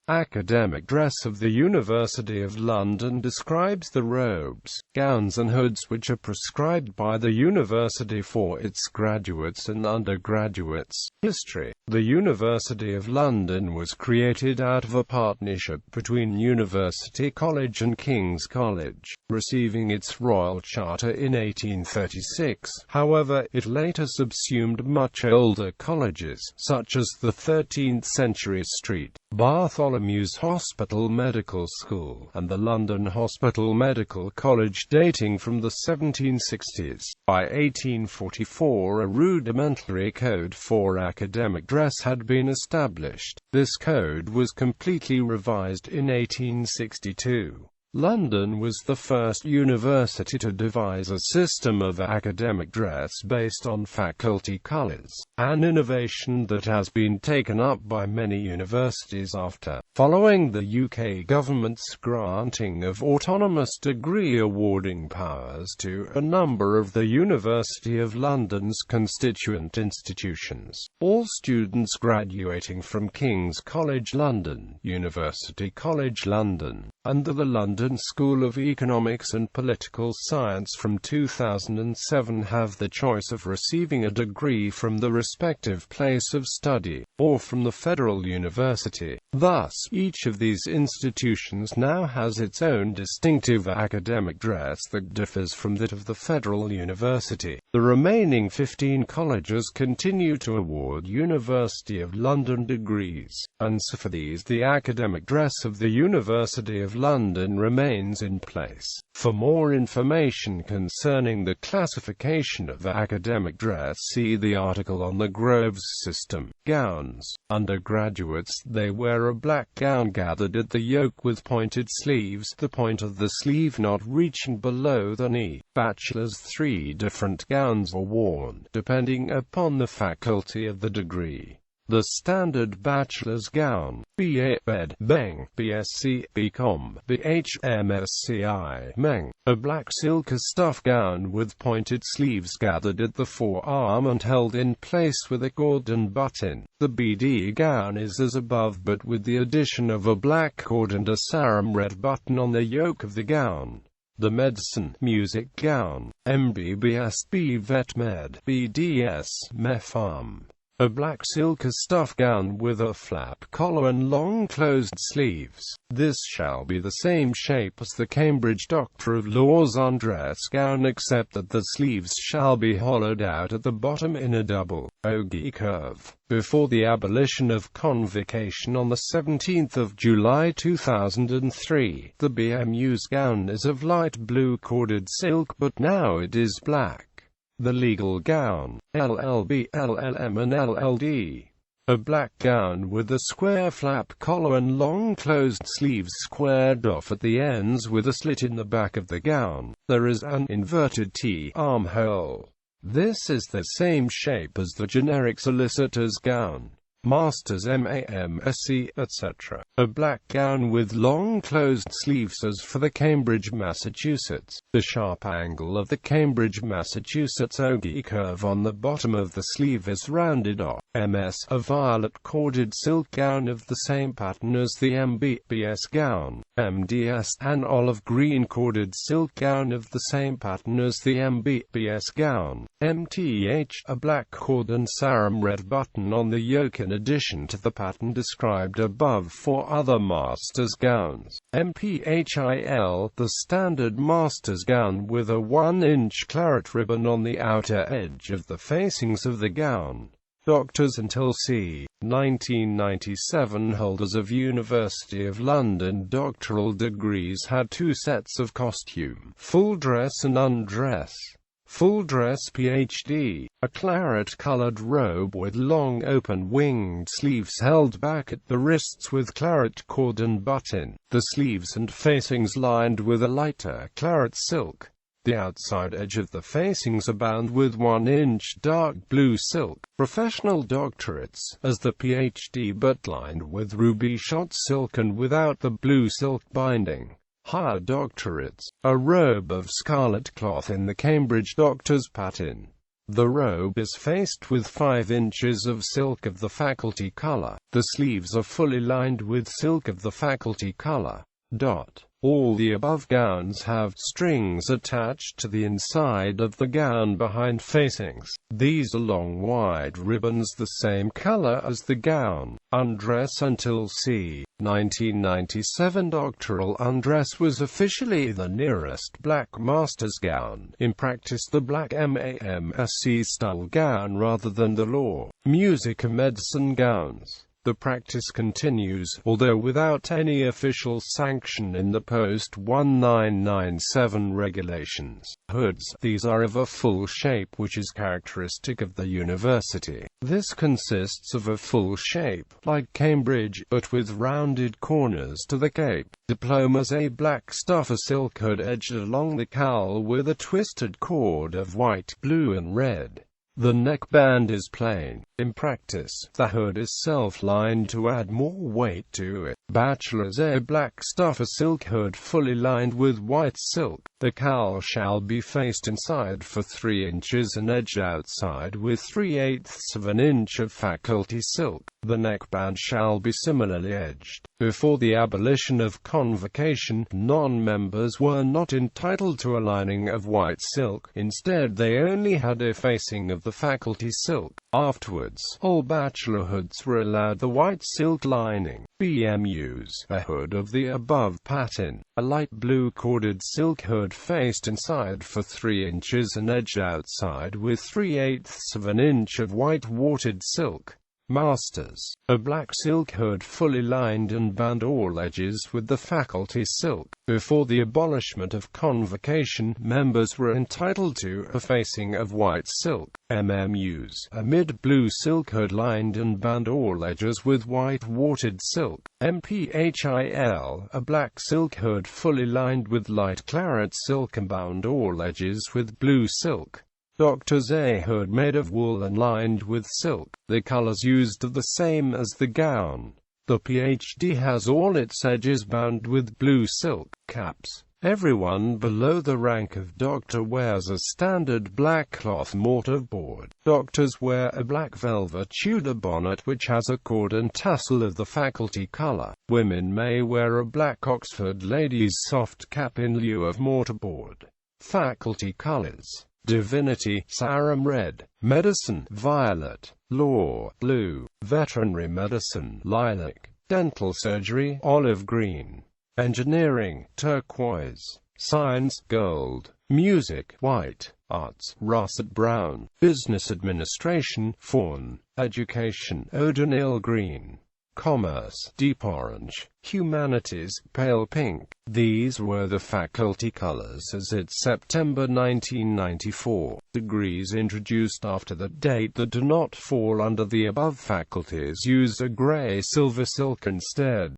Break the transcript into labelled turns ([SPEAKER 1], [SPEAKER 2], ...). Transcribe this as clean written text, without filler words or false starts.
[SPEAKER 1] Academic dress of the University of London describes the robes, gowns and hoods which are prescribed by the university for its graduates and undergraduates. History. The University of London was created out of a partnership between University College and King's College, receiving its royal charter in 1836. However, it later subsumed much older colleges, such as the 13th-century St. Bartholomew's Hospital Medical School, and the London Hospital Medical College dating from the 1760s. By 1844 a rudimentary code for academic dress had been established. This code was completely revised in 1862. London was the first university to devise a system of academic dress based on faculty colours, an innovation that has been taken up by many universities after. Following the UK government's granting of autonomous degree awarding powers to a number of the University of London's constituent institutions, all students graduating from King's College London, University College London, and the London School of Economics and Political Science from 2007 have the choice of receiving a degree from the respective place of study, or from the Federal University. Thus, each of these institutions now has its own distinctive academic dress that differs from that of the Federal University. The remaining 15 colleges continue to award University of London degrees, and so for these the academic dress of the University of London remains in place. For more information concerning the classification of academic dress, see the article on the Groves system. Gowns. Undergraduates, they wear a black gown gathered at the yoke with pointed sleeves, the point of the sleeve not reaching below the knee. Bachelors, 3 different gowns are worn, depending upon the faculty of the degree. The standard bachelor's gown, BA Bed, Beng, BSc, BCom, BHMSCI, Meng, a black silk stuff gown with pointed sleeves gathered at the forearm and held in place with a cord and button. The BD gown is as above but with the addition of a black cord and a sarum red button on the yoke of the gown. The medicine, music gown, MBBS, BVet Med, BDS, MEPharm. A black silk stuff gown with a flap collar and long closed sleeves. This shall be the same shape as the Cambridge Doctor of Law's undress gown, except that the sleeves shall be hollowed out at the bottom in a double ogee curve. Before the abolition of convocation on the 17th of July 2003, the BMU's gown is of light blue corded silk, but now it is black. The legal gown, LLB, LLM and LLD. A black gown with a square flap collar and long closed sleeves squared off at the ends with a slit in the back of the gown. There is an inverted T armhole. This is the same shape as the generic solicitor's gown. Masters, MAMSc, etc. A black gown with long closed sleeves as for the Cambridge, Massachusetts. The sharp angle of the Cambridge, Massachusetts ogee curve on the bottom of the sleeve is rounded off. MS, a violet corded silk gown of the same pattern as the MBBS gown. MDS, an olive green corded silk gown of the same pattern as the MBBS gown. MTH, a black cord and sarum red button on the yoke in addition to the pattern described above for other master's gowns. MPHIL, the standard master's gown with a 1-inch claret ribbon on the outer edge of the facings of the gown. Doctors until c. 1997 holders of University of London doctoral degrees had 2 sets of costume, full dress and undress. Full dress PhD, a claret-colored robe with long open winged sleeves held back at the wrists with claret cord and button, the sleeves and facings lined with a lighter claret silk. The outside edge of the facings are bound with 1-inch dark blue silk. Professional doctorates, as the PhD but lined with ruby shot silk and without the blue silk binding. Higher doctorates, a robe of scarlet cloth in the Cambridge doctor's pattern. The robe is faced with 5 inches of silk of the faculty color. The sleeves are fully lined with silk of the faculty color. All the above gowns have strings attached to the inside of the gown behind facings. These are long wide ribbons the same color as the gown. Undress until c. 1997 doctoral undress was officially the nearest black master's gown. In practice the black MAMSC style gown rather than the law, music and medicine gowns. The practice continues, although without any official sanction in the post-1997 regulations. Hoods. These are of a full shape which is characteristic of the university. This consists of a full shape, like Cambridge, but with rounded corners to the cape. Diplomas. A black stuffer silk hood edged along the cowl with a twisted cord of white, blue and red. The neckband is plain. In practice, the hood is self-lined to add more weight to it. Bachelor's. A black stuffer silk hood fully lined with white silk. The cowl shall be faced inside for 3 inches and edged outside with 3/8 of an inch of faculty silk. The neckband shall be similarly edged. Before the abolition of convocation, non-members were not entitled to a lining of white silk. Instead, they only had a facing of the faculty silk. Afterwards, all bachelor hoods were allowed the white silk lining. BMUs. A hood of the above pattern. A light blue corded silk hood faced inside for 3 inches and edged outside with 3/8 of an inch of white watered silk. Masters. A black silk hood fully lined and bound all edges with the faculty silk. Before the abolishment of convocation, members were entitled to a facing of white silk. MMUs. A mid-blue silk hood lined and bound all edges with white watered silk. MPHIL. A black silk hood fully lined with light claret silk and bound all edges with blue silk. Doctor's. A hood made of wool and lined with silk. The colors used are the same as the gown. The PhD has all its edges bound with blue silk. Caps. Everyone below the rank of doctor wears a standard black cloth mortarboard. Doctors wear a black velvet Tudor bonnet which has a cord and tassel of the faculty color. Women may wear a black Oxford ladies' soft cap in lieu of mortarboard. Faculty colors. Divinity, Sarum red. Medicine, violet. Law, blue. Veterinary medicine, lilac. Dental surgery, olive green. Engineering, turquoise. Science, gold. Music, white. Arts, russet brown. Business administration, fawn. Education, odonil green. Commerce, deep orange. Humanities, pale pink. These were the faculty colors as its September 1994. Degrees introduced after that date that do not fall under the above faculties use a gray silver silk instead.